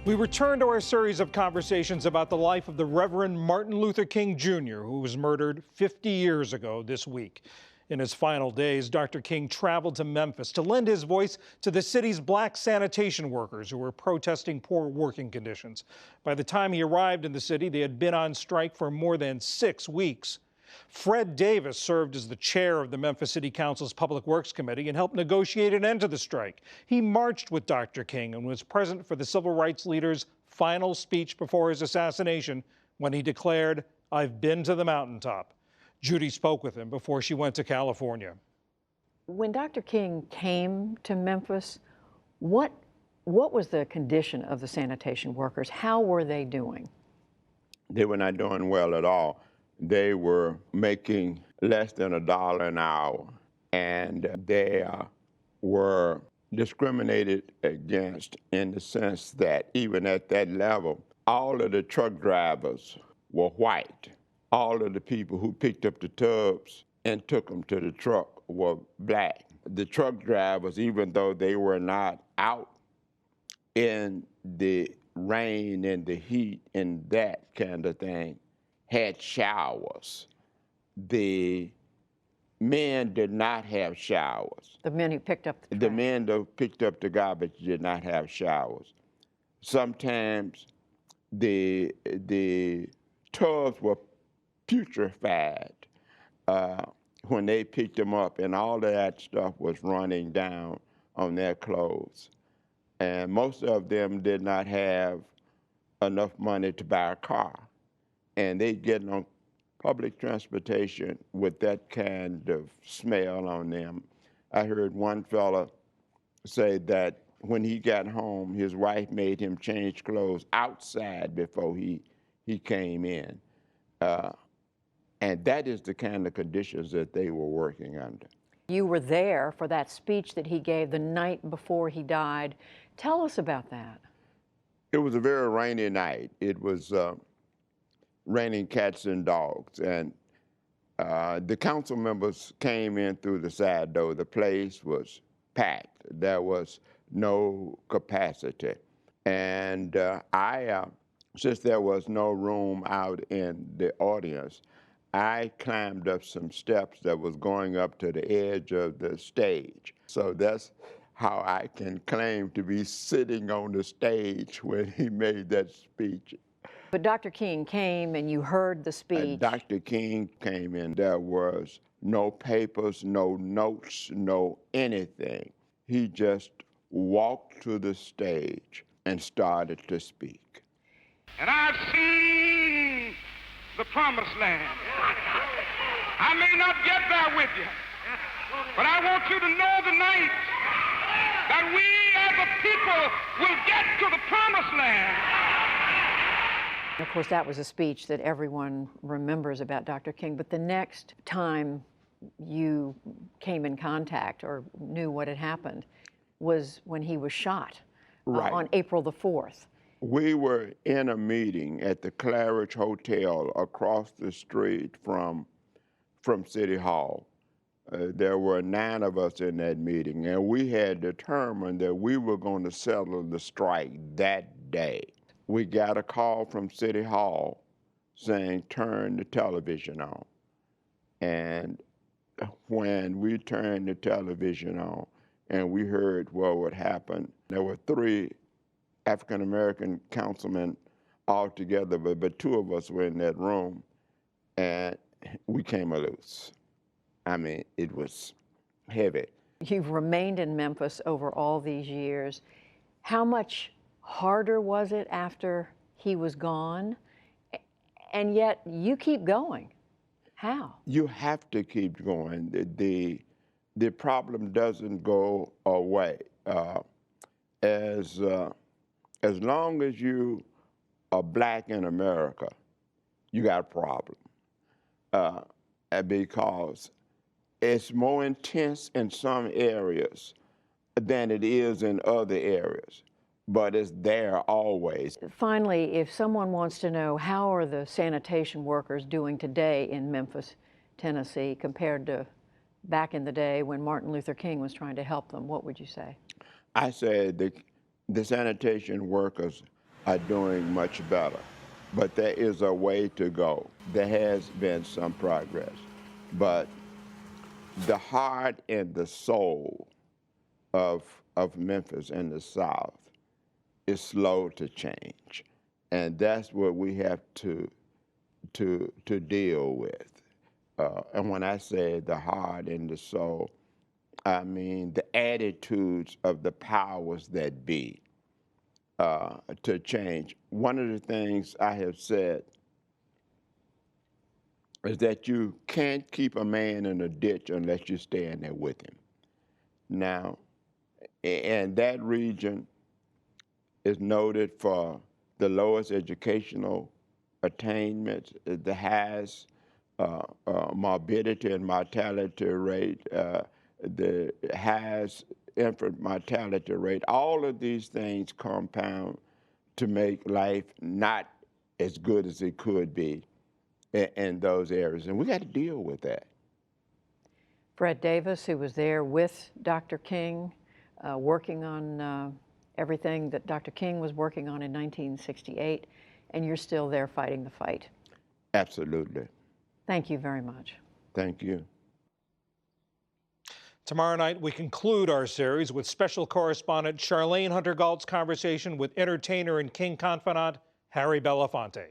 We return to our series of conversations about the life of the Reverend Martin Luther King Jr., who was murdered 50 years ago this week. In his final days, Dr. King traveled to Memphis to lend his voice to the city's black sanitation workers who were protesting poor working conditions. By the time he arrived in the city, they had been on strike for more than 6 weeks. Fred Davis served as the chair of the Memphis City Council's Public Works Committee and helped negotiate an end to the strike. He marched with Dr. King and was present for the civil rights leader's final speech before his assassination when he declared, "I've been to the mountaintop." Judy spoke with him before she went to California. When Dr. King came to Memphis, what was the condition of the sanitation workers? How were they doing? They were not doing well at all. They were making less than $1 an hour, and they were discriminated against in the sense that even at that level, all of the truck drivers were white. All of the people who picked up the tubs and took them to the truck were black. The truck drivers, even though they were not out in the rain and the heat and that kind of thing, had showers. The men did not have showers. The men who picked up the trash. The men that picked up the garbage did not have showers. Sometimes the tubs were putrefied when they picked them up, and all of that stuff was running down on their clothes. And most of them did not have enough money to buy a car. And they get on public transportation with that kind of smell on them. I heard one fella say that when he got home, his wife made him change clothes outside before he came in. And that is the kind of conditions that they were working under. You were there for that speech that he gave the night before he died. Tell us about that. It was a very rainy night. It was raining cats and dogs. And the council members came in through the side door. The place was packed. There was no capacity. And since there was no room out in the audience, I climbed up some steps that was going up to the edge of the stage. So that's how I can claim to be sitting on the stage when he made that speech. But Dr. King came and you heard the speech. Dr. King came in. There was no papers, no notes, no anything. He just walked to the stage and started to speak. And I've seen the promised land. I may not get there with you, but I want you to know tonight that we as a people will get to the promised land. Of course, that was a speech that everyone remembers about Dr. King, but the next time you came in contact or knew what had happened was when he was shot on April the 4th. We were in a meeting at the Claridge Hotel across the street from City Hall. There were 9 of us in that meeting, and we had determined that we were going to settle the strike that day. We got a call from City Hall saying, turn the television on. And when we turned the television on and we heard what would happen, there were 3 African-American councilmen all together, but 2 of us were in that room, and we came loose. I mean, it was heavy. You've remained in Memphis over all these years. How much harder was it after he was gone? And yet you keep going. How? You have to keep going. The problem doesn't go away. As long as you are black in America, you got a problem. Because it's more intense in some areas than it is in other areas, but it's there always. Finally, if someone wants to know how are the sanitation workers doing today in Memphis, Tennessee, compared to back in the day when Martin Luther King was trying to help them, what would you say? I said the sanitation workers are doing much better. But there is a way to go. There has been some progress. But the heart and the soul of Memphis and the South is slow to change. And that's what we have to deal with. And when I say the heart and the soul, I mean the attitudes of the powers that be to change. One of the things I have said is that you can't keep a man in a ditch unless you stay in there with him. Now, and that region is noted for the lowest educational attainment, the highest morbidity and mortality rate, the highest infant mortality rate. All of these things compound to make life not as good as it could be in those areas, and we got to deal with that. Fred Davis, who was there with Dr. King, working on everything that Dr. King was working on in 1968, and you're still there fighting the fight. Absolutely. Thank you very much. Thank you. Tomorrow night, we conclude our series with special correspondent Charlene Hunter-Galt's conversation with entertainer and King confidant Harry Belafonte.